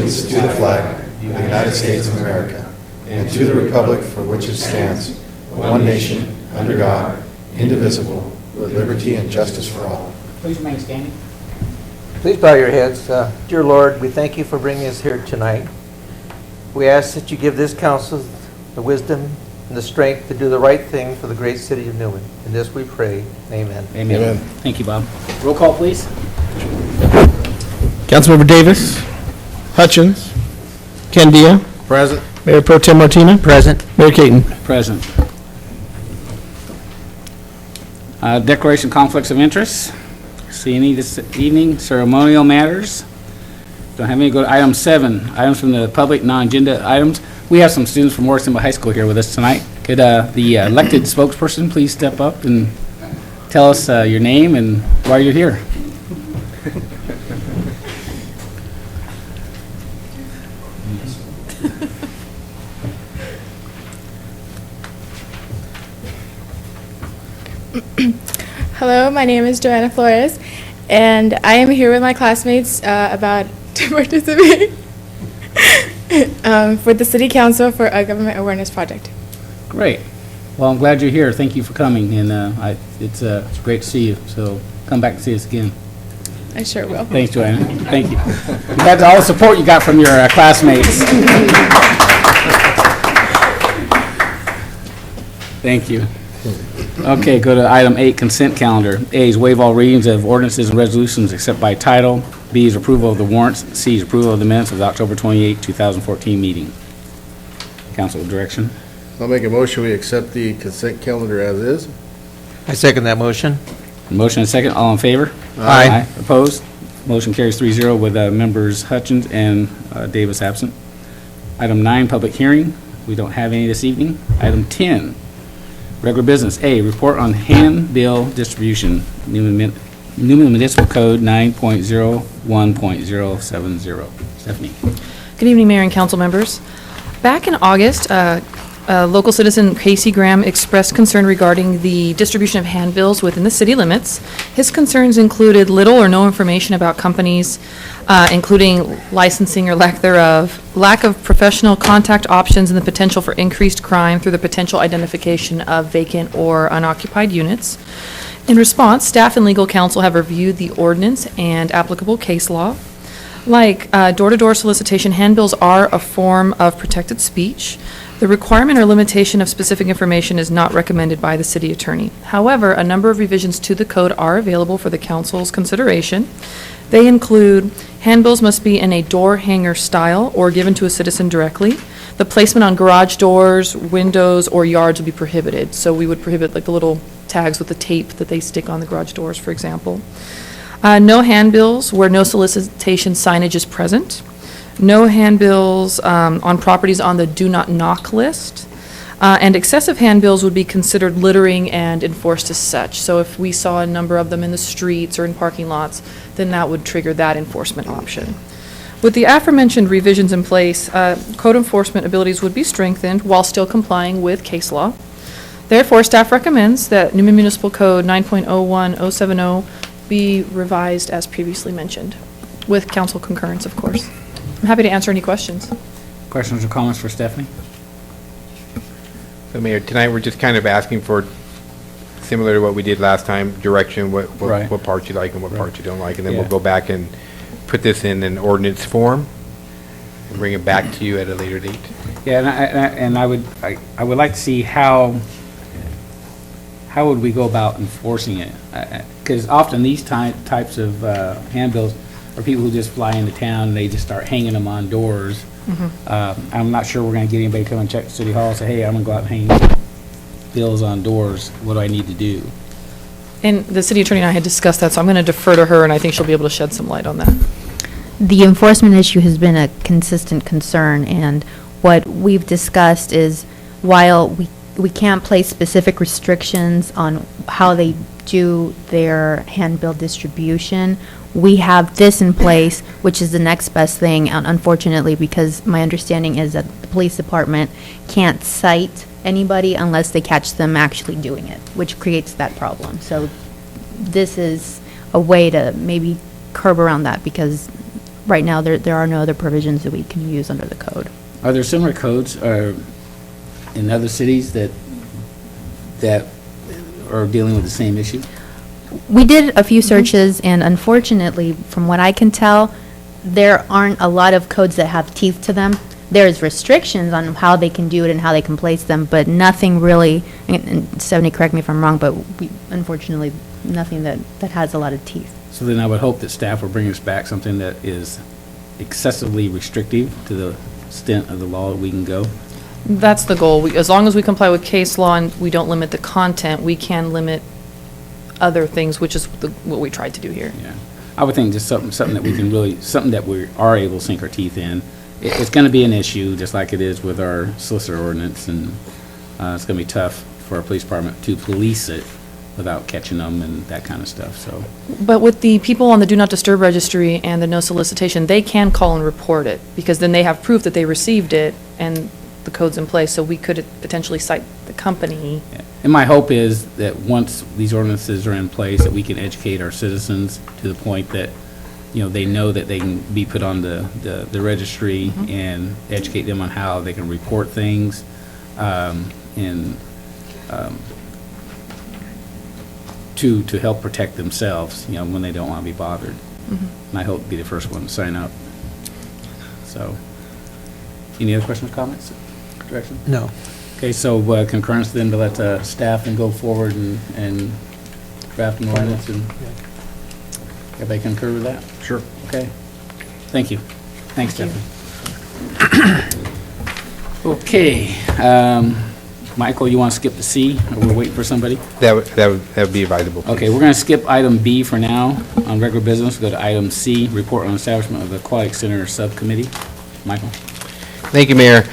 allegiance to the flag of the United States of America and to the republic for which it stands, one nation, under God, indivisible, with liberty and justice for all. Please remain standing. Please bow your heads. Dear Lord, we thank you for bringing us here tonight. We ask that you give this council the wisdom and the strength to do the right thing for the great city of Newman. In this we pray. Amen. Amen. Thank you, Bob. Roll call, please. Councilmember Davis. Hutchins. Candia. Present. Mayor Pro Tem Martina. Present. Mayor Caton. Present. Declaration conflicts of interest. See any this evening? Ceremonial matters. Don't have any. Go to item 7. Items from the public, non-agenda items. We have some students from Morrisonville High School here with us tonight. Could the elected spokesperson please step up and tell us your name and why you're here? Hello, my name is Joanna Flores, and I am here with my classmates about to participate for the City Council for a Government Awareness Project. Great. Well, I'm glad you're here. Thank you for coming, and it's great to see you. So come back and see us again. I sure will. Thanks, Joanna. Thank you. Glad to all the support you got from your classmates. Thank you. Okay, go to item 8, consent calendar. A is waive all readings of ordinances and resolutions except by title. B is approval of the warrants. C is approval of the minutes of the October 28, 2014 meeting. Council direction. I'll make a motion, we accept the consent calendar as is. I second that motion. Motion and second. All in favor? Aye. Opposed? Motion carries 3-0 with members Hutchins and Davis absent. Item 9, public hearing. We don't have any this evening. Item 10, regular business. A, report on handbill distribution, Newman Municipal Code 9.01.070. Stephanie. Good evening, Mayor and council members. Back in August, local citizen Casey Graham expressed concern regarding the distribution of handbills within the city limits. His concerns included little or no information about companies, including licensing or lack thereof, lack of professional contact options, and the potential for increased crime through the potential identification of vacant or unoccupied units. In response, staff and legal counsel have reviewed the ordinance and applicable case law. Like door-to-door solicitation, handbills are a form of protected speech. The requirement or limitation of specific information is not recommended by the city attorney. However, a number of revisions to the code are available for the council's consideration. They include handbills must be in a door hanger style or given to a citizen directly. The placement on garage doors, windows, or yards would be prohibited. So we would prohibit like the little tags with the tape that they stick on the garage doors, for example. No handbills where no solicitation signage is present. No handbills on properties on the do not knock list. And excessive handbills would be considered littering and enforced as such. So if we saw a number of them in the streets or in parking lots, then that would trigger that enforcement option. With the aforementioned revisions in place, code enforcement abilities would be strengthened while still complying with case law. Therefore, staff recommends that Newman Municipal Code 9.01.070 be revised as previously mentioned, with council concurrence, of course. I'm happy to answer any questions. Questions or comments for Stephanie? So, Mayor, tonight we're just kind of asking for, similar to what we did last time, direction, what parts you like and what parts you don't like, and then we'll go back and put this in an ordinance form and bring it back to you at a later date. Yeah, and I would like to see how would we go about enforcing it? Because often these types of handbills are people who just fly into town and they just start hanging them on doors. Mm-hmm. I'm not sure we're going to get anybody to come and check City Hall and say, hey, I'm going to go out and hang bills on doors. What do I need to do? And the city attorney and I had discussed that, so I'm going to defer to her, and I think she'll be able to shed some light on that. The enforcement issue has been a consistent concern, and what we've discussed is while we can't place specific restrictions on how they do their handbill distribution, we have this in place, which is the next best thing, and unfortunately, because my understanding is that the police department can't cite anybody unless they catch them actually doing it, which creates that problem. So this is a way to maybe curb around that, because right now, there are no other provisions that we can use under the code. Are there similar codes in other cities that are dealing with the same issue? We did a few searches, and unfortunately, from what I can tell, there aren't a lot of codes that have teeth to them. There's restrictions on how they can do it and how they can place them, but nothing really, and Stephanie, correct me if I'm wrong, but unfortunately, nothing that has a lot of teeth. So then I would hope that staff will bring us back something that is excessively restrictive to the extent of the law that we can go. That's the goal. As long as we comply with case law and we don't limit the content, we can limit other things, which is what we tried to do here. Yeah, I would think just something that we can really, something that we are able to sink our teeth in. It's going to be an issue, just like it is with our solicitor ordinance, and it's going to be tough for our police department to police it without catching them and that kind of stuff, so. But with the people on the Do Not Disturb registry and the no solicitation, they can call and report it, because then they have proof that they received it and the code's in place, so we could potentially cite the company. Yeah. And my hope is that once these ordinances are in place, that we can educate our citizens to the point that, you know, they know that they can be put on the registry and educate them on how they can report things, to help protect themselves, you know, when they don't want to be bothered. And I hope to be the first one to sign up. So, any other questions, comments, direction? No. Okay, so concurrence then to let staff and go forward and draft an ordinance, and everybody concur with that? Sure. Okay. Thank you. Thanks, Stephanie. Okay, Michael, you want to skip the C, or we're waiting for somebody? That would be advisable. please. Okay, we're going to skip item B for now on regular business, go to item C, report on establishment of the Aquatic Center Subcommittee. Michael? Thank you, Mayor.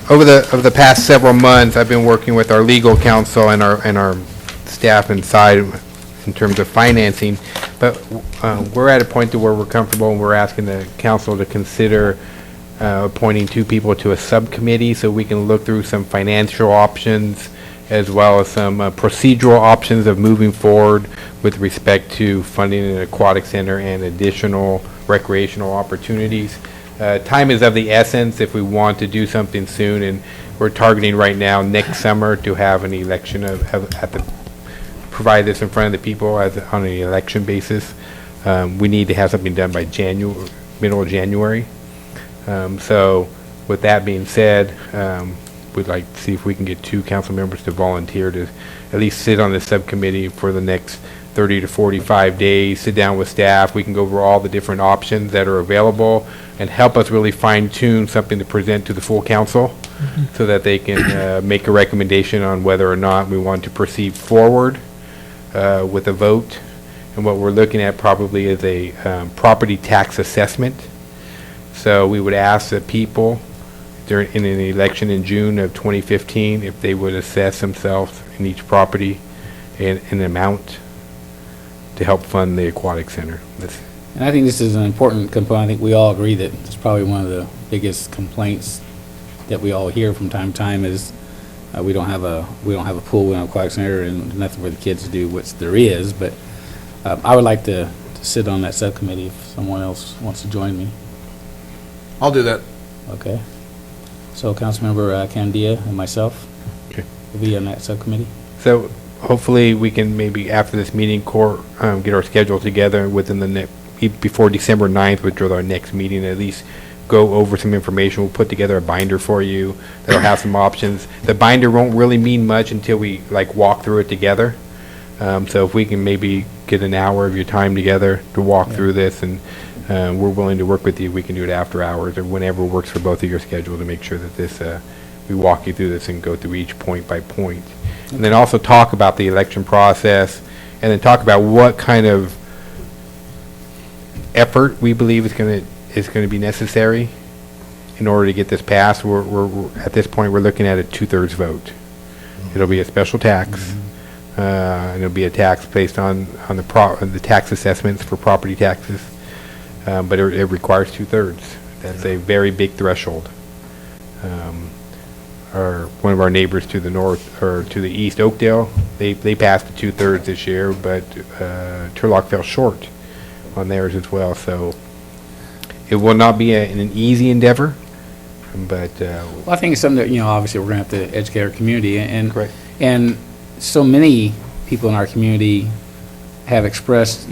Over the past several months, I've been working with our legal counsel and our staff inside in terms of financing, but we're at a point to where we're comfortable, and we're asking the council to consider appointing 2 people to a subcommittee so we can look through some financial options as well as some procedural options of moving forward with respect to funding an aquatic center and additional recreational opportunities. Time is of the essence if we want to do something soon, and we're targeting right now next summer to have an election provide this in front of the people on an election basis. We need to have something done by middle of January. So with that being said, we'd like to see if we can get 2 council members to volunteer to at least sit on the subcommittee for the next 30 to 45 days, sit down with staff. We can go over all the different options that are available and help us really fine tune something to present to the full council so that they can make a recommendation on whether or not we want to proceed forward with a vote. And what we're looking at probably is a property tax assessment. So we would ask the people in an election in June of 2015 if they would assess themselves in each property in an amount to help fund the aquatic center. And I think this is an important component. I think we all agree that it's probably one of the biggest complaints that we all hear from time to time is we don't have a pool in our aquatic center and nothing for the kids to do, which there is. But I would like to sit on that subcommittee if someone else wants to join me. I'll do that. Okay. So Councilmember Candia and myself will be on that subcommittee. So hopefully we can maybe after this meeting get our schedule together within the before December 9th, which is our next meeting, at least go over some information. We'll put together a binder for you that'll have some options. The binder won't really mean much until we walk through it together. So if we can maybe get an hour of your time together to walk through this, and we're willing to work with you. We can do it after hours or whenever works for both of your schedule to make sure that this we walk you through this and go through each point by point. And then also talk about the election process, and then talk about what kind of effort we believe is going to be necessary in order to get this passed. We're at this point we're looking at a 2/3 vote. It'll be a special tax, and it'll be a tax based on the tax assessments for property taxes, but it requires 2/3. That's a very big threshold. One of our neighbors to the north or to the east, Oakdale, they passed the 2/3 this year, but Turlock fell short on theirs as well. So It will not be an easy endeavor, but, Well, I think it's something that, obviously, we're going to have to educate our community, and Correct. and so many people in our community have expressed,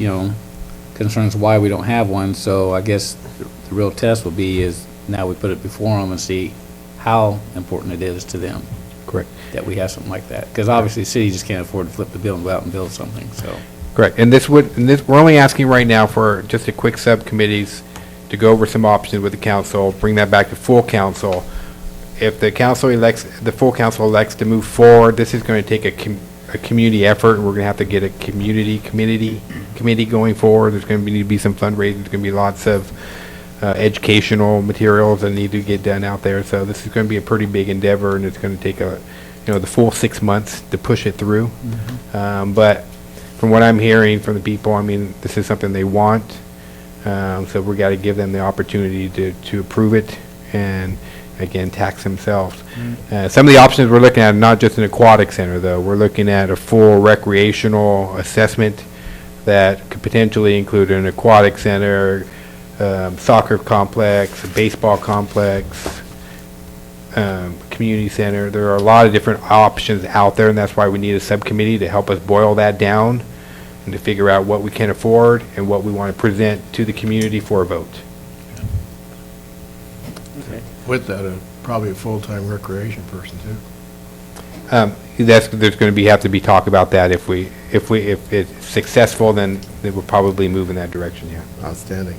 concerns why we don't have one, so I guess the real test will be is now we put it before them and see how important it is to them correct. that we have something like that. Because obviously, the city just can't afford to flip the bill and go out and build something, so. Correct, and we're only asking right now for just a quick subcommittees to go over some options with the council, bring that back to full council. If the full council elects to move forward, this is going to take a community effort. We're going to have to get a committee going forward. There's going to need to be some fundraising. There's going to be lots of educational materials that need to get done out there. So this is going to be a pretty big endeavor, and it's going to take the full 6 months to push it through. But from what I'm hearing from the people, I mean, this is something they want. So we got to give them the opportunity to approve it and, again, tax themselves. Some of the options we're looking at are not just an aquatic center, though. We're looking at a full recreational assessment that could potentially include an aquatic center, soccer complex, a baseball complex, community center. There are a lot of different options out there, and that's why we need a subcommittee to help us boil that down and to figure out what we can afford and what we want to present to the community for a vote. With that, probably a full-time recreation person, too. There's going to have to be talk about that. If it's successful, then it will probably move in that direction, yeah. Outstanding.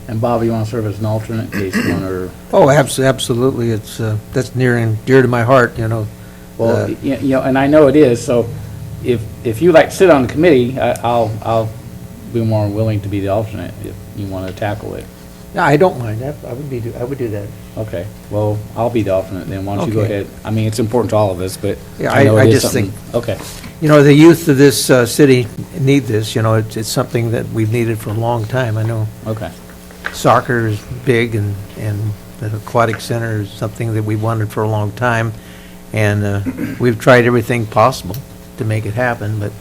And Bob, you want to serve as an alternate in case one or? Oh, absolutely. It's, that's near and dear to my heart, Well, and I know it is, so if you like to sit on the committee, I'll be more willing to be the alternate if you want to tackle it. Yeah, I don't mind. I would do that. Okay, well, I'll be the alternate then, why don't you go Okay. ahead? I mean, it's important to all of us, but Yeah, I know I it is just something. Okay, The youth of this city need this, it's something that we've needed for a long time. I know okay. soccer is big, and the aquatic center is something that we wanted for a long time, and we've tried everything possible to make it happen, but,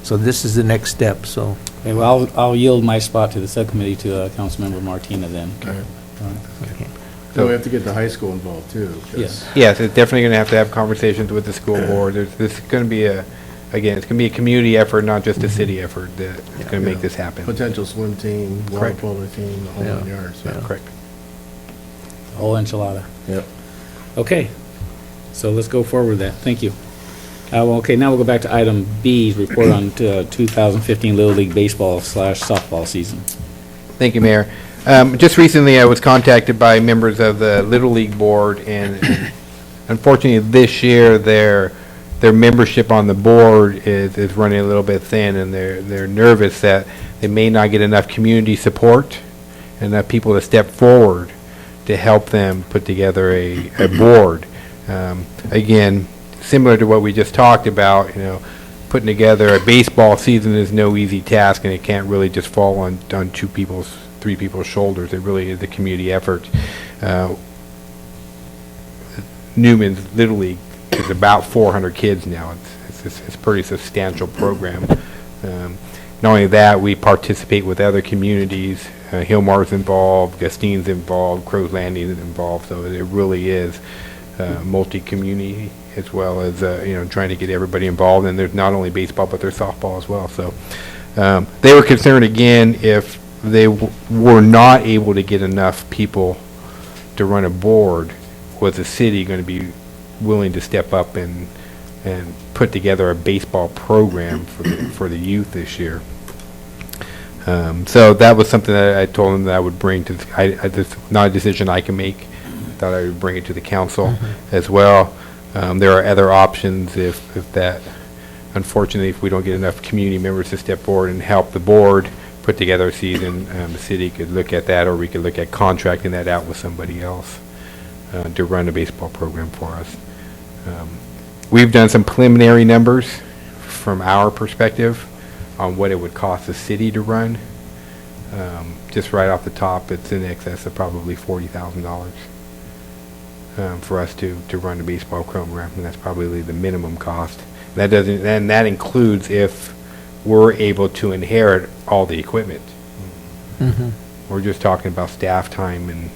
so this is the next step, so. Okay, well, I'll yield my spot to the subcommittee to Councilmember Martina then. Okay. All right. Okay. So we have to get the high school involved, too. 'cause- Yes. Yes, it's definitely going to have conversations with the school board. This is going to be it's going to be a community effort, not just a city effort that's going to make this happen. Potential swim team, water Correct. polo team, the whole Yeah. 9 yards. Yeah. Correct. Whole enchilada. Yep. Okay, so let's go forward with that. Thank you. Okay, now we'll go back to item B, report on 2015 Little League Baseball/softball season. Thank you, Mayor. Just recently, I was contacted by members of the Little League Board, and unfortunately, this year, their membership on the board is running a little bit thin, and they're nervous that they may not get enough community support and enough people to step forward to help them put together a board. Again, similar to what we just talked about, putting together a baseball season is no easy task, and it can't really just fall on 3 people's shoulders. It really is a community effort. Newman's Little League is about 400 kids now. It's a pretty substantial program. Not only that, we participate with other communities. Hillmar's involved, Gustine's involved, Crow's Landing is involved, so it really is multi-community, as well as trying to get everybody involved. And there's not only baseball, but there's softball as well. So they were concerned, again, if they were not able to get enough people to run a board, was the city going to be willing to step up and put together a baseball program for the youth this year. So that was something that I told them that I would bring to, it's not a decision I can make. I thought I would bring it to the council as well. There are other options if that, unfortunately, if we don't get enough community members to step forward and help the board put together a season, the city could look at that, or we could look at contracting that out with somebody else to run a baseball program for us. We've done some preliminary numbers from our perspective on what it would cost the city to run. Just right off the top, it's in excess of probably $40,000 for us to run a baseball program, and that's probably the minimum cost. That doesn't, and that includes if we're able to inherit all the equipment. we're just talking about staff time and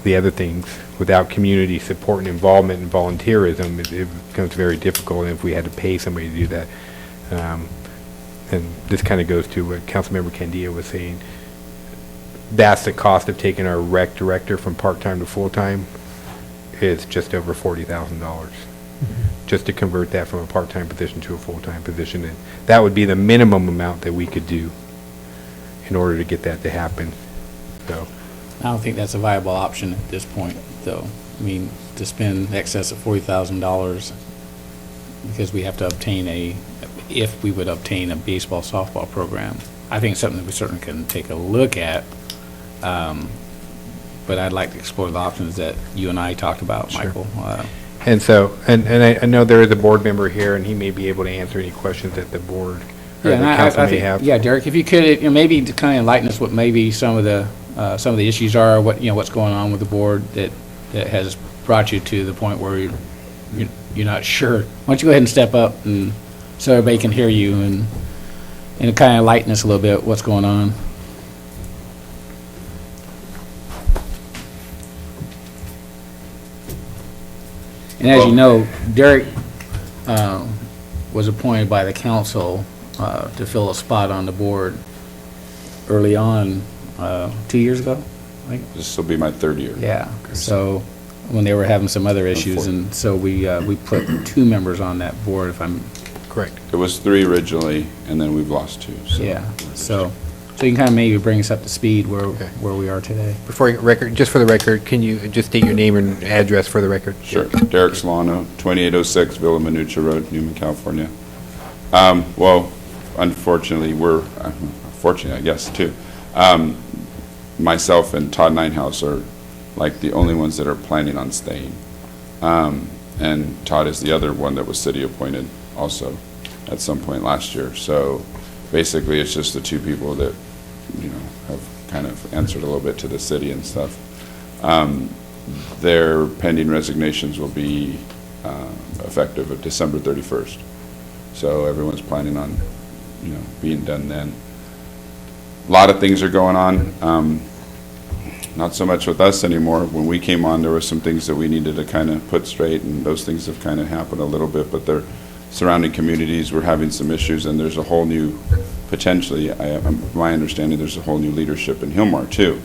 the other things. Without community support and involvement and volunteerism, it becomes very difficult, and if we had to pay somebody to do that. And this kind of goes to what Councilmember Candia was saying. That's the cost of taking our rec director from part-time to full-time. It's just over $40,000. Just to convert that from a part-time position to a full-time position. And that would be the minimum amount that we could do in order to get that to happen. So I don't think that's a viable option at this point, though. I mean, to spend in excess of $40,000 because we have to obtain if we would obtain a baseball, softball program. I think it's something that we certainly can take a look at. But I'd like to explore the options that you and I talked about, Sure. Michael. And so, and I know there is a board member here, and he may be able to answer any questions that the board or Yeah, the and I council may think, have. yeah, Derek, if you could, maybe to kind of enlighten us what maybe some of the issues are, what's going on with the board that has brought you to the point where you're not sure. Why don't you go ahead and step up and so everybody can hear you and kind of enlighten us a little bit what's going on. And as you know, Derek was appointed by the council to fill a spot on the board early on, 2 years ago, I think. This will be my third year. Yeah, so when they were having some other issues, and so we put 2 members on that board, if I'm, Correct. It was 3 originally, and then we've lost 2. So. yeah, so you can kind of maybe bring us up to speed Okay. where we are today. Before you record, just for the record, can you just state your name and address for the record? Sure. Derek Solano, 2806 Villa Manucha Road, Newman, California. Well, unfortunately, fortunately, I guess, too. Myself and Todd Ninehouse are like the only ones that are planning on staying. And Todd is the other one that was city appointed also at some point last year. So basically, it's just the 2 people that, have kind of answered a little bit to the city and stuff. Their pending resignations will be effective of December 31st. So everyone's planning on, being done then. A lot of things are going on. Not so much with us anymore. When we came on, there were some things that we needed to kind of put straight, and those things have kind of happened a little bit, but they're surrounding communities, we're having some issues, and there's a whole new, potentially, my understanding, there's a whole new leadership in Hillmar too,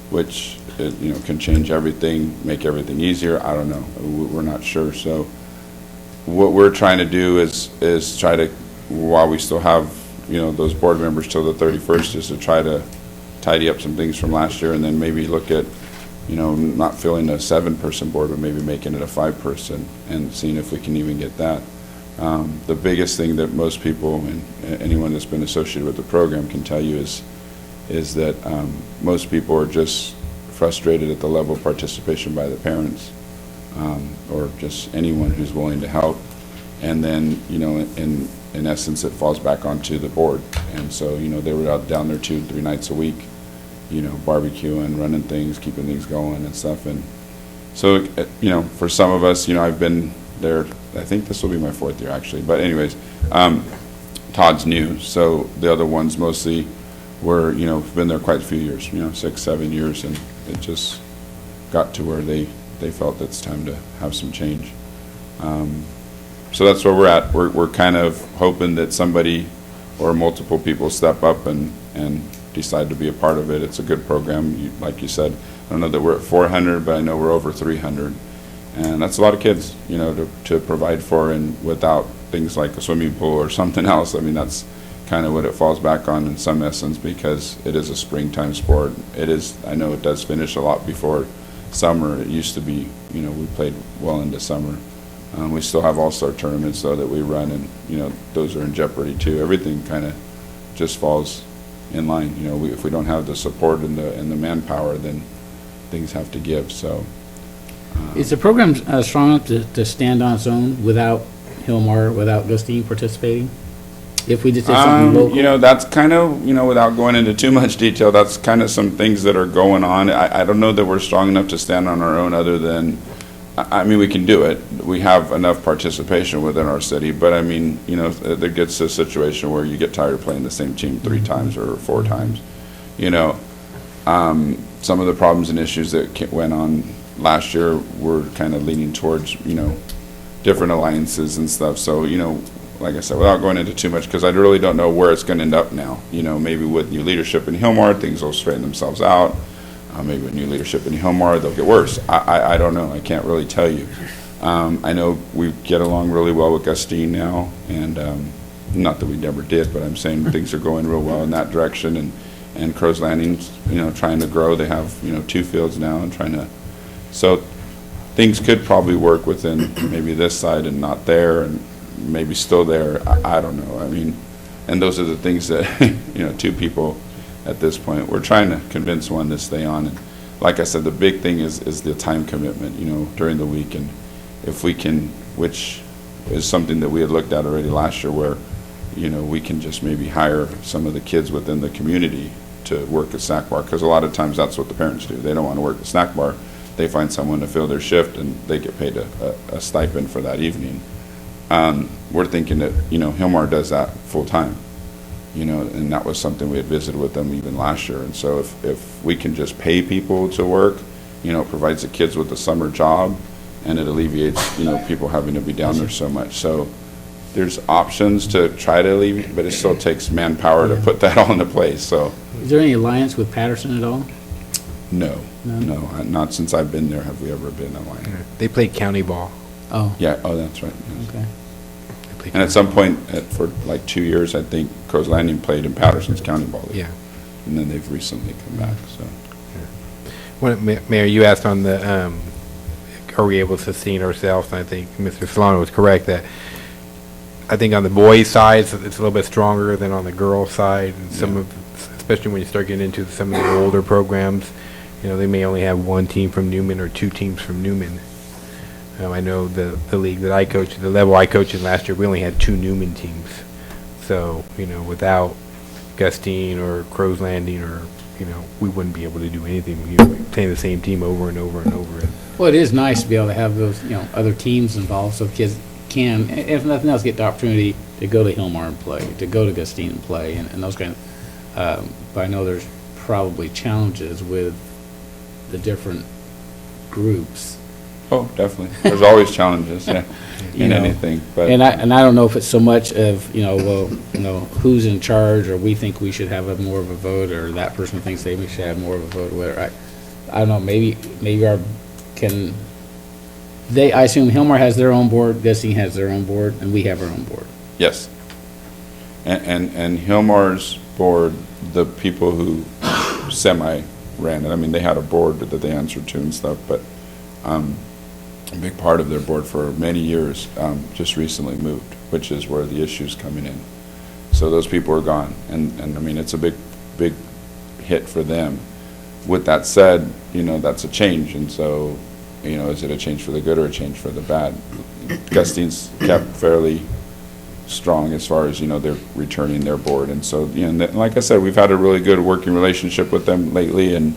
which, can change everything, make everything easier. I don't know. We're not sure. So what we're trying to do is try to, while we still have, those board members till the 31st, is to try to tidy up some things from last year, and then maybe look at, not filling a 7-person board, but maybe making it a 5-person and seeing if we can even get that. The biggest thing that most people and anyone that's been associated with the program can tell you is that most people are just frustrated at the level of participation by the parents, or just anyone who's willing to help. And then, in essence, it falls back onto the board. And so, they were out down there 2-3 nights a week, barbecuing, running things, keeping things going and stuff. And so, for some of us, I've been there, I think this will be my 4th year actually, but anyways, Todd's new, so the other ones mostly were, been there quite a few years, 6-7 years, and it just got to where they felt it's time to have some change. So that's where we're at. We're kind of hoping that somebody or multiple people step up and decide to be a part of it. It's a good program, like you said. I don't know that we're at 400, but I know we're over 300. And that's a lot of kids, to provide for, and without things like a swimming pool or something else. I mean, that's kind of what it falls back on in some essence, because it is a springtime sport. It is, I know it does finish a lot before summer. It used to be, we played well into summer. We still have all-star tournaments, though, that we run, and, those are in jeopardy, too. Everything kind of just falls in line. If we don't have the support and the manpower, then things have to give, so. Is the program strong enough to stand on its own without Hillmar, without Gustine participating? If we just did something local? That's kind of, without going into too much detail, that's kind of some things that are going on. I don't know that we're strong enough to stand on our own, other than, we can do it. We have enough participation within our city, but there gets to a situation where you get tired of playing the same team 3 times or 4 times. Some of the problems and issues that went on last year were kind of leaning towards, different alliances and stuff. So, like I said, without going into too much, because I really don't know where it's going to end up now. Maybe with new leadership in Hillmar, things will straighten themselves out. Maybe with new leadership in Hillmar, they'll get worse. I don't know. I can't really tell you. I know we get along really well with Gustine now, and not that we never did, but I'm saying things are going real well in that direction. And Crow's Landing's, trying to grow. They have, 2 fields now and trying to, so things could probably work within maybe this side and not there, and maybe still there. I don't know. I mean, and those are the things that, 2 people at this point, we're trying to convince one to stay on. And like I said, the big thing is the time commitment, during the week. And if we can, which is something that we had looked at already last year, where, we can just maybe hire some of the kids within the community to work at snack bar, because a lot of times that's what the parents do. They don't want to work at snack bar. They find someone to fill their shift, and they get paid a stipend for that evening. We're thinking that, Hillmar does that full time, and that was something we had visited with them even last year. And so if we can just pay people to work, it provides the kids with a summer job, and it alleviates, people having to be down there so much. So there's options to try to alleviate, but it still takes manpower to put that all into place. So Is there any alliance with Patterson at all? no, not since I've been there have we ever been aligned. They play county ball. Oh, Yeah, that's right. Yes. okay. They play And at some point, for like 2 years, I think Crow's Landing played in Patterson's County Ball League. Yeah. And then they've recently come back, so. Mayor, you asked on the, are we able to sustain ourselves? And I think Mr. Solano was correct that I think on the boys' side, it's a little bit stronger than on the girls' side. And some of, especially when you start getting into some of the older programs, they may only have 1 team from Newman or 2 teams from Newman. I know the league that I coached, the level I coached in last year, we only had 2 Newman teams. So, without Gustine or Crow's Landing or, we wouldn't be able to do anything. Playing the same team over and over and over. Well, it is nice to be able to have those, other teams involved, so kids can, if nothing else, get the opportunity to go to Hillmar and play, to go to Gustine and play, and those kind of, but I know there's probably challenges with the different groups. Oh, definitely. There's always challenges, yeah, in anything, but. And I don't know if it's so much of, who's in charge, or we think we should have more of a vote, or that person thinks they should have more of a vote, or whatever. I don't know, maybe I assume Hillmar has their own board, Gustine has their own board, and we have our own board. Yes. And Hillmar's board, the people who semi-ran it, I mean, they had a board that they answered to and stuff, but a big part of their board for many years just recently moved, which is where the issue's coming in. So those people are gone, and I mean, it's a big hit for them. With that said, that's a change, and so, is it a change for the good or a change for the bad? Gustine's kept fairly strong as far as, they're returning their board, and so, like I said, we've had a really good working relationship with them lately, and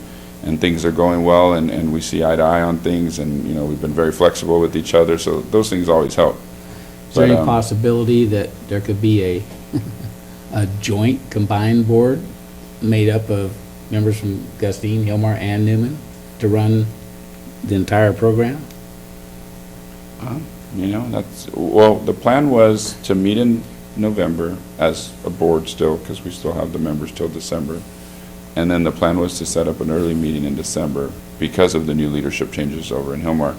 things are going well, and we see eye to eye on things, and, we've been very flexible with each other, so those things always help. Is there any possibility that there could be a joint combined board made up of members from Gustine, Hillmar, and Newman to run the entire program? The plan was to meet in November as a board still, because we still have the members till December. And then the plan was to set up an early meeting in December because of the new leadership changes over in Hillmar,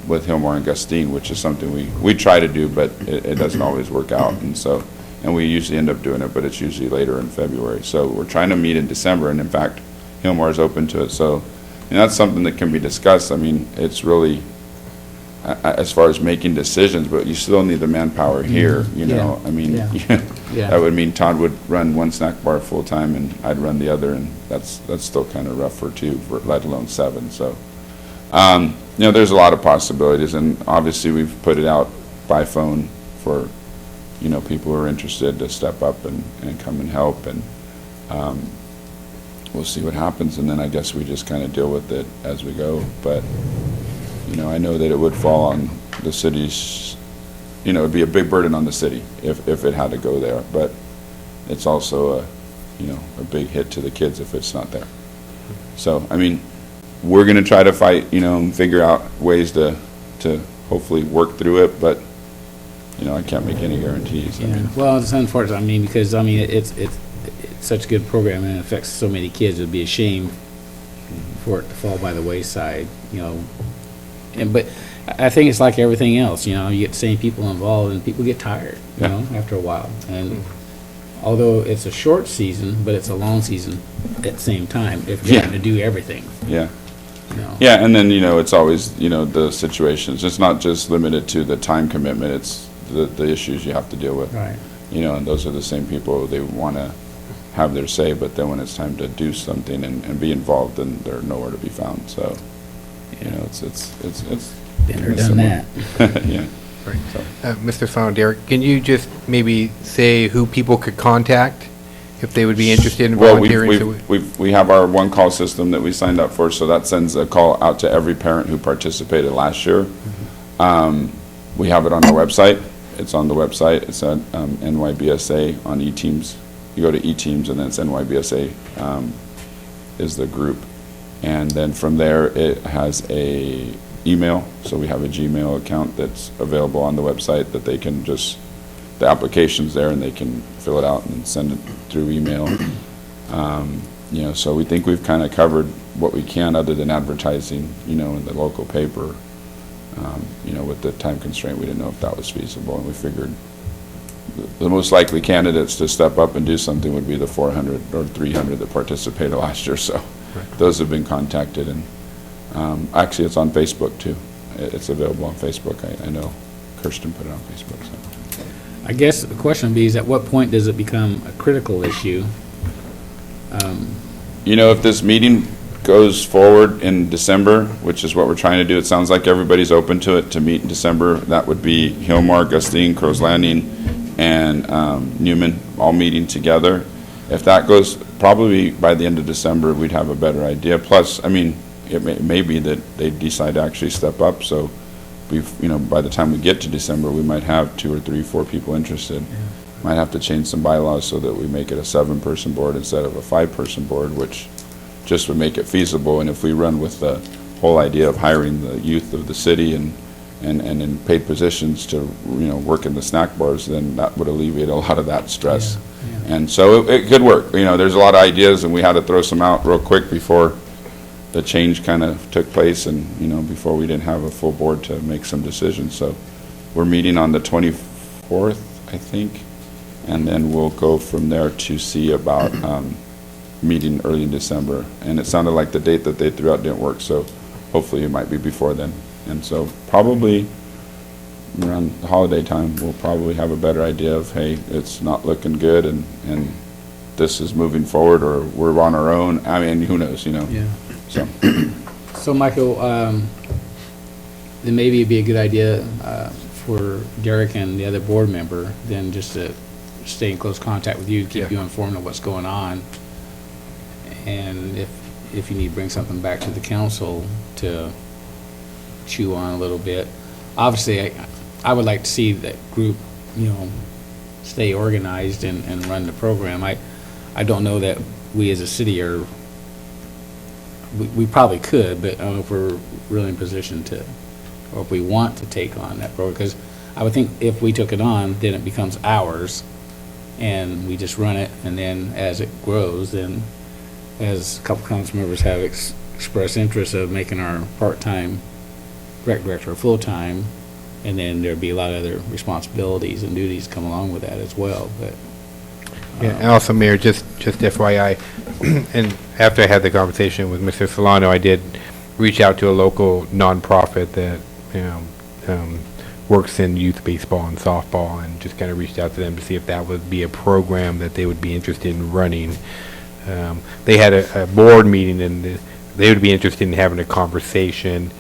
with Hillmar and Gustine, which is something we try to do, but it doesn't always work out. And we usually end up doing it, but it's usually later in February. So we're trying to meet in December, and in fact, Hillmar is open to it. So that's something that can be discussed. I mean, it's really, as far as making decisions, but you still need the manpower here, Yeah. I mean, Yeah. that would mean Todd would run one snack bar full-time, and I'd run the other, and that's still kind of rough for 2, let alone 7. So, there's a lot of possibilities, and obviously we've put it out by phone for, people who are interested to step up and come and help, and we'll see what happens, and then I guess we just kind of deal with it as we go. But, I know that it would fall on the city's, it would be a big burden on the city if it had to go there, but it's also a big hit to the kids if it's not there. So, I mean, we're going to try to fight, and figure out ways to hopefully work through it, but, I can't make any guarantees. I mean, Well, it's unfortunate, because, it's such a good program and it affects so many kids. It'd be a shame for it to fall by the wayside, but I think it's like everything else, you get the same people involved and people get tired, after a while. And although it's a short season, but it's a long season at the same time, if you're trying to do everything. Yeah. Yeah, and then, it's always, the situations. It's not just limited to the time commitment, it's the issues you have to deal with. Right. And those are the same people, they want to have their say, but then when it's time to do something and be involved, then they're nowhere to be found. So, it's Been there, done that. Yeah. Right. Mr. Solano, Derek, can you just maybe say who people could contact if they would be interested in volunteering? We have our one-call system that we signed up for, so that sends a call out to every parent who participated last year. We have it on our website. It's on the website. It's at NYBSA on eTeams. You go to eTeams, and then it's NYBSA is the group. And then from there, it has a email. So we have a Gmail account that's available on the website that they can just, the application's there and they can fill it out and send it through email. So we think we've kind of covered what we can other than advertising, in the local paper. With the time constraint, we didn't know if that was feasible, and we figured the most likely candidates to step up and do something would be the 400 or 300 that participated last year. So those have been contacted, and actually it's on Facebook too. It's available on Facebook. I know Kirsten put it on Facebook. So. I guess the question would be, is at what point does it become a critical issue? If this meeting goes forward in December, which is what we're trying to do, it sounds like everybody's open to it, to meet in December. That would be Hillmar, Gustine, Crow's Landing, and Newman all meeting together. If that goes, probably by the end of December, we'd have a better idea. Plus, it may be that they decide to actually step up, so by the time we get to December, we might have 2 or 3, 4 people interested. Might have to change some bylaws so that we make it a 7-person board instead of a 5-person board, which just would make it feasible. And if we run with the whole idea of hiring the youth of the city and in paid positions to work in the snack bars, then that would alleviate a lot of that stress. And so it could work. There's a lot of ideas, and we had to throw some out real quick before the change kind of took place, and before we didn't have a full board to make some decisions. So we're meeting on the 24th, I think, and then we'll go from there to see about meeting early in December. And it sounded like the date that they threw out didn't work, so hopefully it might be before then. And so probably around the holiday time, we'll probably have a better idea of, hey, it's not looking good, and this is moving forward, or we're on our own. Who knows, Yeah. So. So, Michael, then maybe it'd be a good idea for Derek and the other board member then just to stay in close contact with you, keep you informed of what's going on. And if you need to bring something back to the council to chew on a little bit. Obviously, I would like to see that group, stay organized and run the program. I don't know that we as a city are, we probably could, but I don't know if we're really in position to, or if we want to take on that program. Because I would think if we took it on, then it becomes ours, and we just run it, and then as it grows, then as a couple council members have expressed interest of making our part-time rec director full-time, and then there'd be a lot of other responsibilities and duties come along with that as well. But and also, Mayor, just FYI, and after I had the conversation with Mr. Solano, I did reach out to a local nonprofit that works in youth baseball and softball, and just kind of reached out to them to see if that would be a program that they would be interested in running. They had a board meeting, and they would be interested in having a conversation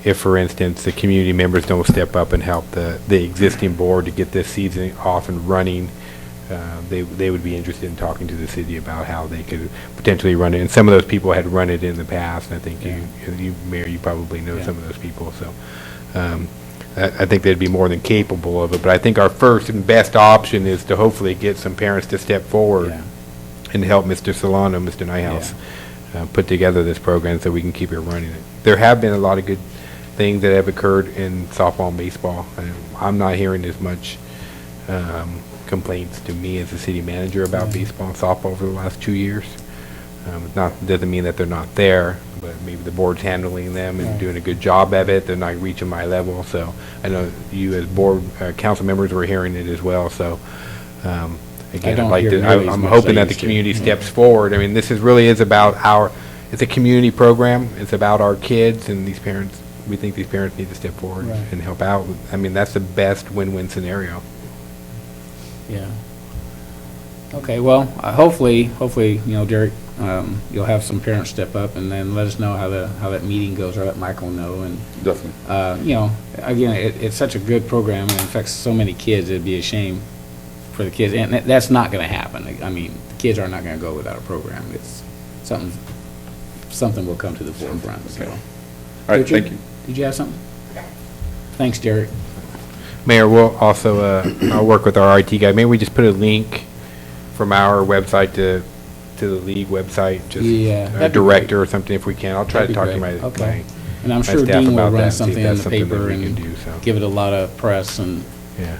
if, for instance, the community members don't step up and help the existing board to get this season off and running. They would be interested in talking to the city about how they could potentially run it. And some of those people had run it in the past, and I think you Mayor, you probably know some of those people. So I think they'd be more than capable of it. But I think our first and best option is to hopefully get some parents to step forward and help Mr. Solano, Mr. Nyhouse, put together this program so we can keep it running. There have been a lot of good things that have occurred in softball and baseball. And I'm not hearing as much complaints to me as a city manager about baseball and softball over the last 2 years. Doesn't mean that they're not there, but maybe the board's handling them and doing a good job of it. They're not reaching my level. So I know you as board council members were hearing it as well. So again, I'm hoping that the community steps forward. I mean, this really is about it's a community program. It's about our kids and these parents. We think these parents need to step forward and help out. I mean, that's the best win-win scenario. Yeah. Okay, well, hopefully, Derek, you'll have some parents step up and then let us know how that meeting goes, or let Michael know. And Definitely. Again, it's such a good program and it affects so many kids. It'd be a shame for the kids, and that's not going to happen. I mean, the kids are not going to go without a program. It's something will come to the forefront. So. All right, Richard, thank you. Did you have something? Thanks, Derek. Mayor, we'll also I'll work with our IT guy. Maybe we just put a link from our website to the league website, just a director or something if we can. I'll try to talk to my And I'm sure staff Dean will about run that, something see if in that's the something that paper we and can do, so. give it a lot of press and Yeah.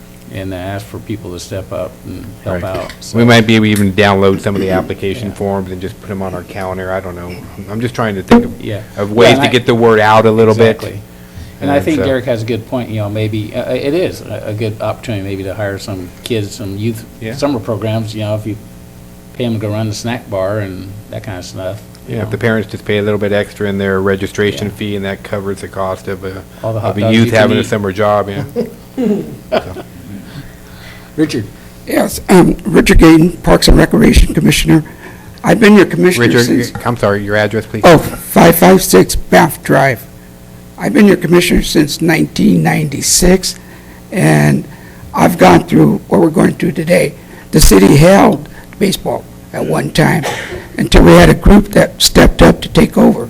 ask for people to step up and help Right. out. So. We might be able to even download some of the application forms and just put them on our calendar. I don't know. I'm just trying to think of ways to get the word out a little bit. And I think Derek has a good point, maybe, it is a good opportunity maybe to hire some kids, some youth summer programs, if you pay them to go run the snack bar and that kind of stuff. Yeah, if the parents just pay a little bit extra in their registration fee, and that covers the cost of a youth having a summer job, So. Richard. Yes, Richard Gaden, Parks and Recreation Commissioner. I've been your commissioner since... Richard, I'm sorry, your address, please. 556 Banff Drive. I've been your commissioner since 1996, and I've gone through what we're going through today. The city held baseball at one time until we had a group that stepped up to take over.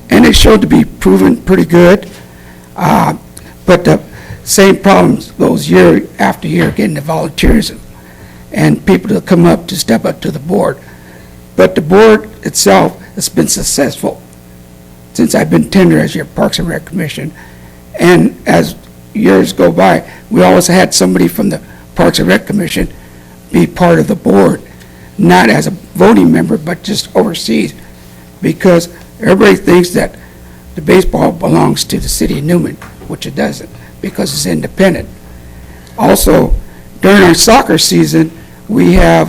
And it showed to be proven pretty good, but the same problems goes year after year, getting the volunteerism and people to come up to step up to the board. But the board itself has been successful since I've been tenure as your Parks and Rec Commission. And as years go by, we always had somebody from the Parks and Rec Commission be part of the board, not as a voting member, but just overseas, because everybody thinks that the baseball belongs to the city of Newman, which it doesn't, because it's independent. Also, during our soccer season, we have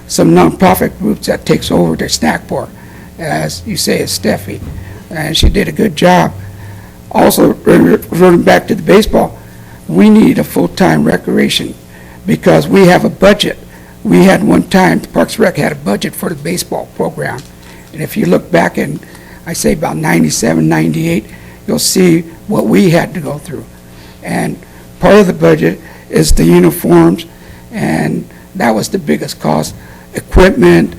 some nonprofit groups that takes over the snack bar, as you say, is Steffi, and she did a good job. Also, reverting back to the baseball, we need a full-time recreation because we have a budget. We had one time, the Parks Rec had a budget for the baseball program, and if you look back in, I say about 97, 98, you'll see what we had to go through. And part of the budget is the uniforms, and that was the biggest cost, equipment,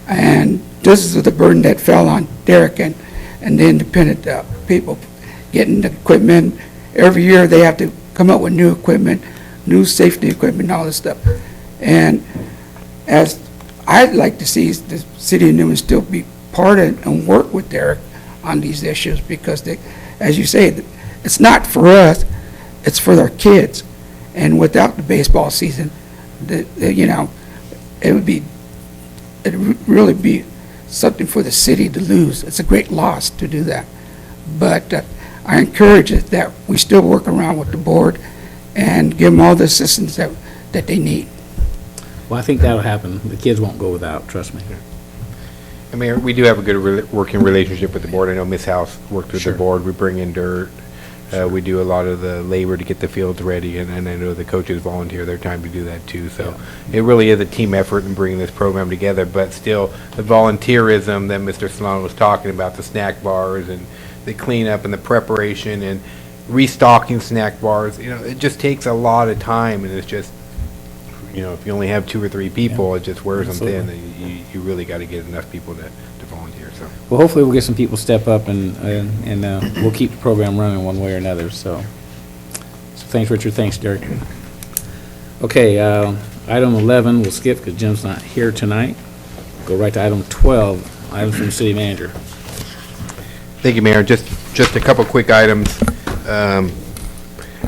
and this is the burden that fell on Derek and the independent people getting the equipment. Every year they have to come up with new equipment, new safety equipment, all this stuff. And as I'd like to see the city of Newman still be part of and work with Derek on these issues, because they, as you say, it's not for us, it's for our kids. And without the baseball season, it'd really be something for the city to lose. It's a great loss to do that. But I encourage it that we still work around with the board and give them all the assistance that they need. Well, I think that'll happen. The kids won't go without, trust me. I mean, we do have a good working relationship with the board. I know Ms. House worked with the board. We bring in dirt. We do a lot of the labor to get the fields ready, and I know the coaches volunteer their time to do that too. So it really is a team effort in bringing this program together, but still the volunteerism that Mr. Solano was talking about, the snack bars and the cleanup and the preparation and restocking snack bars, it just takes a lot of time, and it's just, if you only have 2 or 3 people, it just wears them thin. And you really got to get enough people to volunteer. So. Well, hopefully we'll get some people step up and we'll keep the program running one way or another. So thanks, Richard. Thanks, Derek. Okay, item 11 we'll skip because Jim's not here tonight. go right to item 12, items from the city manager. Thank you, Mayor. Just a couple quick items.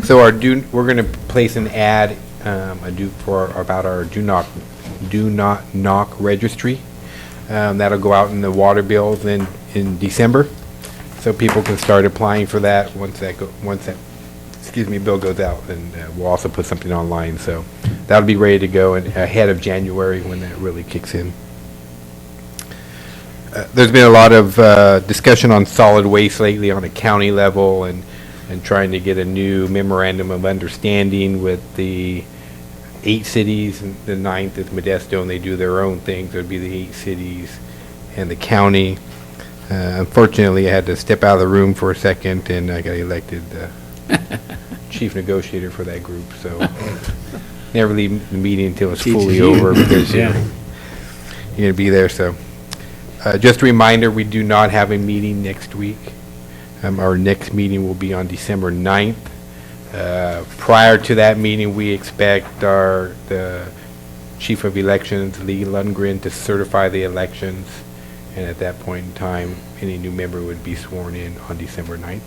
So we're going to place an ad about our do not knock registry. That'll go out in the water bills in December, so people can start applying for that once that bill goes out, and we'll also put something online. So that'll be ready to go ahead of January when that really kicks in. There's been a lot of discussion on solid waste lately on a county level, and trying to get a new memorandum of understanding with the 8 cities, and the 9th is Modesto, and they do their own things. It would be the 8 cities and the county. Unfortunately, I had to step out of the room for a second, and I got elected chief negotiator for that group, so never leave the meeting until it's fully over, because you're going to be there. So just a reminder, we do not have a meeting next week. Our next meeting will be on December 9th. Prior to that meeting, we expect the Chief of Elections, Lee Lundgren, to certify the elections, and at that point in time, any new member would be sworn in on December 9th.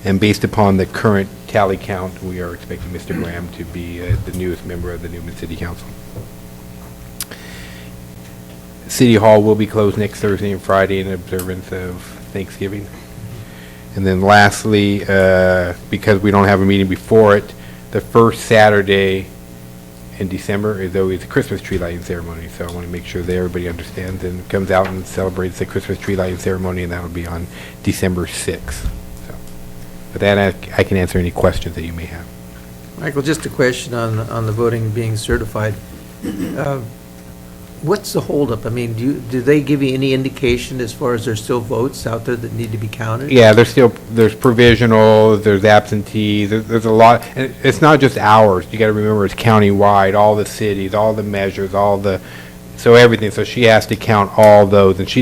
And based upon the current tally count, we are expecting Mr. Graham to be the newest member of the Newman City Council. City Hall will be closed next Thursday and Friday in observance of Thanksgiving. And then lastly, because we don't have a meeting before it, the first Saturday in December is always a Christmas tree lighting ceremony. So I want to make sure that everybody understands and comes out and celebrates the Christmas tree lighting ceremony, and that will be on December 6th. So with that, I can answer any questions that you may have. Michael, just a question on the voting being certified. What's the holdup? I mean, do they give you any indication as far as there's still votes out there that need to be counted? Yeah, there's provisional, there's absentee, there's a lot, and it's not just ours. You got to remember, it's countywide, all the cities, all the measures, so everything. So she has to count all those, and she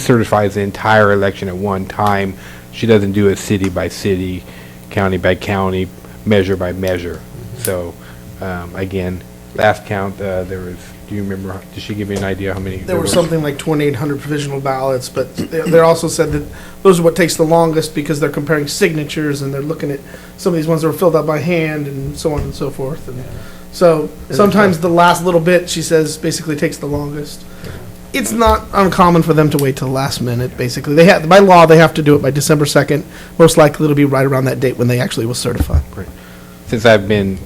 certifies the entire election at one time. She doesn't do it city by city, county by county, measure by measure. So again, last count, there was. Do you remember, did she give you an idea how many? There were something like 2,800 provisional ballots, but they also said that those are what takes the longest because they're comparing signatures and they're looking at some of these ones that were filled out by hand and so on and so forth. And so sometimes the last little bit, she says, basically takes the longest. It's not uncommon for them to wait till the last minute, basically. By law, they have to do it by December 2nd. Most likely it'll be right around that date when they actually will certify. Right. Since I've been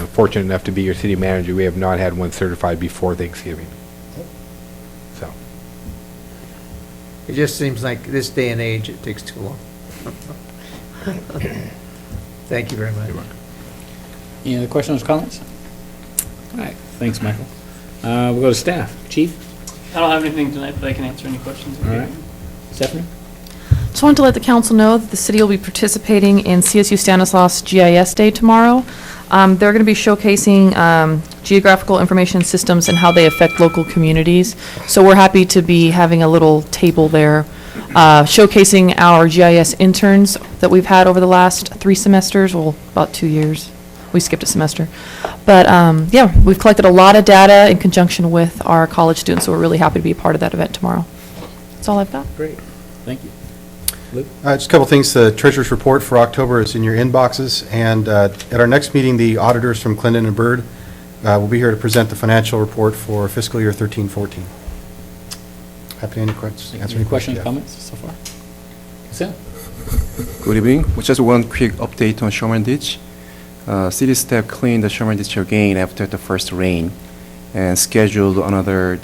fortunate enough to be your city manager, we have not had one certified before Thanksgiving. So It just seems like this day and age, it takes too long. Thank you very much. Any other questions or comments? All right, thanks, Michael. We'll go to staff. Chief? I don't have anything tonight, but I can answer any questions. All right. Stephanie? Just wanted to let the council know that the city will be participating in CSU Stanislaus GIS Day tomorrow. They're going to be showcasing geographical information systems and how they affect local communities. So we're happy to be having a little table there showcasing our GIS interns that we've had over the last 3 semesters, well, about 2 years. We skipped a semester. But yeah, we've collected a lot of data in conjunction with our college students, so we're really happy to be a part of that event tomorrow. That's all I've got. Great. Thank you. Just a couple things. The treasurer's report for October is in your inboxes, and at our next meeting, the auditors from Clinton and Byrd will be here to present the financial report for fiscal year 13-14. Happy to answer any questions, comments so far? Sam? Good evening. Just one quick update on Sherman Ditch. City staff cleaned the Sherman Ditch again after the first rain and scheduled another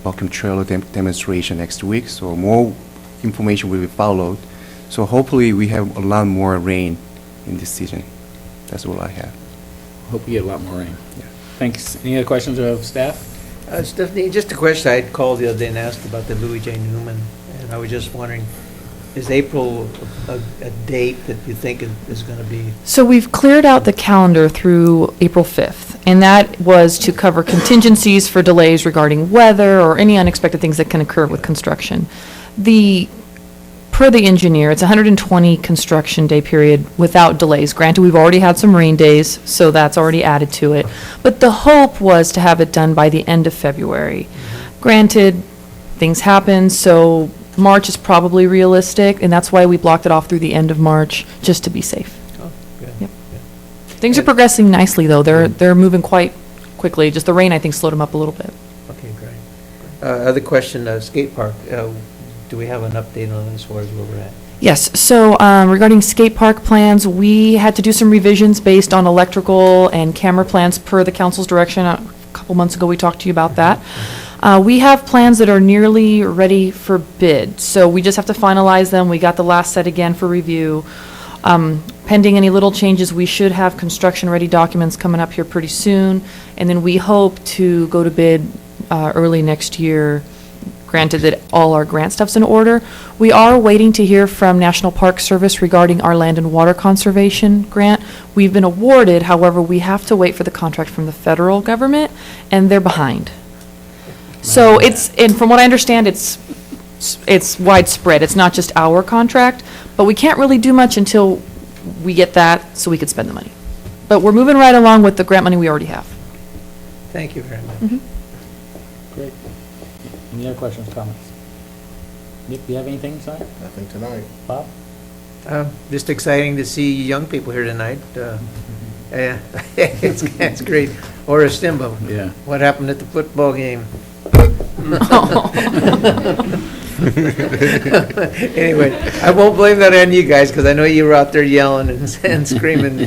vacuum trailer demonstration next week, so more information will be followed. So hopefully we have a lot more rain in this season. That's all I have. Hope you get a lot more rain. Yeah. Thanks. Any other questions of staff? Stephanie, just a question. I had called the other day and asked about the Louis J. Newman, and I was just wondering, is April a date that you think is going to be? So we've cleared out the calendar through April 5th, and that was to cover contingencies for delays regarding weather or any unexpected things that can occur with construction. The per the engineer, it's 120 construction day period without delays. Granted, we've already had some rain days, so that's already added to it. But the hope was to have it done by the end of February. Granted, things happen, so March is probably realistic, and that's why we blocked it off through the end of March, just to be safe. Oh, good. Yep. Things are progressing nicely, though. They're moving quite quickly. Just the rain, I think, slowed them up a little bit. Okay, great. Other question, skate park, do we have an update on as far as where we're at? Yes, so regarding skate park plans, we had to do some revisions based on electrical and camera plans per the council's direction. A couple months ago, we talked to you about that. We have plans that are nearly ready for bid, so we just have to finalize them. We got the last set again for review. Pending any little changes, we should have construction-ready documents coming up here pretty soon, and then we hope to go to bid early next year, granted that all our grant stuff's in order. We are waiting to hear from National Park Service regarding our land and water conservation grant. We've been awarded, however, we have to wait for the contract from the federal government, and they're behind. So and from what I understand, it's widespread. It's not just our contract, but we can't really do much until we get that so we could spend the money. But we're moving right along with the grant money we already have. Thank you very much. Great. Any other questions, comments? Nick, do you have anything tonight? Nothing tonight. Bob? Just exciting to see young people here tonight. Yeah, it's great. Horace Stimbo. Yeah. What happened at the football game? Anyway, I won't blame that on you guys, because I know you were out there yelling and screaming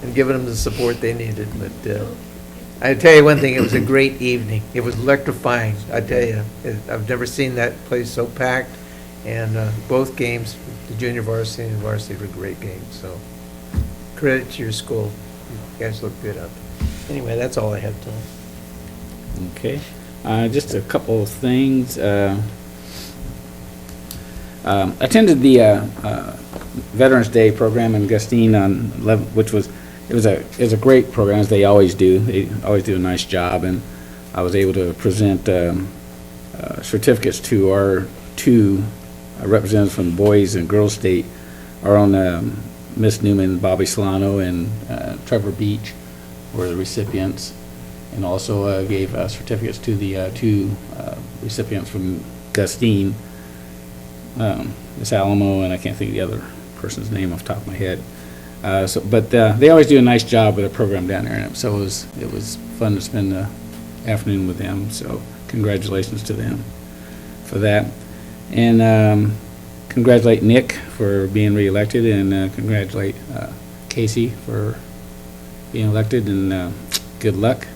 and giving them the support they needed. But I tell you one thing, it was a great evening. It was electrifying, I tell you. I've never seen that place so packed. And both games, the junior varsity and varsity, were great games. So credit to your school. You guys look good out there. Anyway, that's all I have tonight. Okay. Just a couple of things. Attended the Veterans Day program in Gustine on 11, which was a great program, as they always do. They always do a nice job, and I was able to present certificates to our two representatives from boys and girls state, our own Miss Newman, Bobby Solano, and Trevor Beach were the recipients, and also gave certificates to the two recipients from Gustine, Miss Alamo, and I can't think of the other person's name off the top of my head. But they always do a nice job with the program down there, and so it was fun to spend the afternoon with them. So congratulations to them for that, and congratulate Nick for being reelected, and congratulate Casey for being elected, and good luck.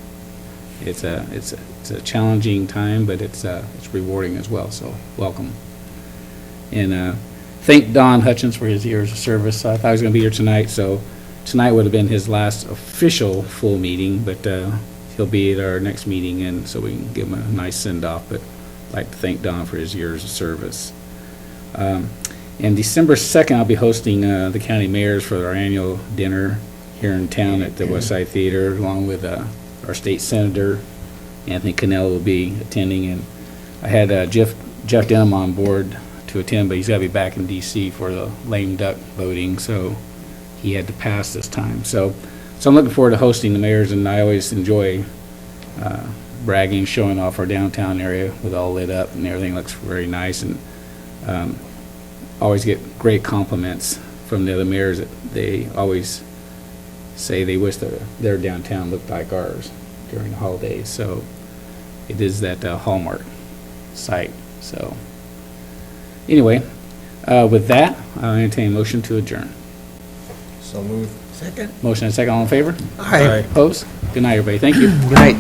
It's a challenging time, but it's rewarding as well. So welcome. And thank Don Hutchins for his years of service. I thought he was going to be here tonight, so tonight would have been his last official full meeting, but he'll be at our next meeting, and so we can give him a nice send-off. But I'd like to thank Don for his years of service. And December 2nd, I'll be hosting the county mayors for our annual dinner here in town at the Westside Theater, along with our state senator, Anthony Cannell, will be attending. And I had Jeff Denham on board to attend, but he's got to be back in D.C. for the lame duck voting, so he had to pass this time. So I'm looking forward to hosting the mayors, and I always enjoy bragging, showing off our downtown area with all lit up, and everything looks very nice, and always get great compliments from the other mayors. That they always say they wish their downtown looked like ours during the holidays. So it is that hallmark site. So anyway, with that, I'll entertain a motion to adjourn. So moved. Second? Motion and second, all in favor? Aye. Opposed? Good night, everybody. Thank you. Good night.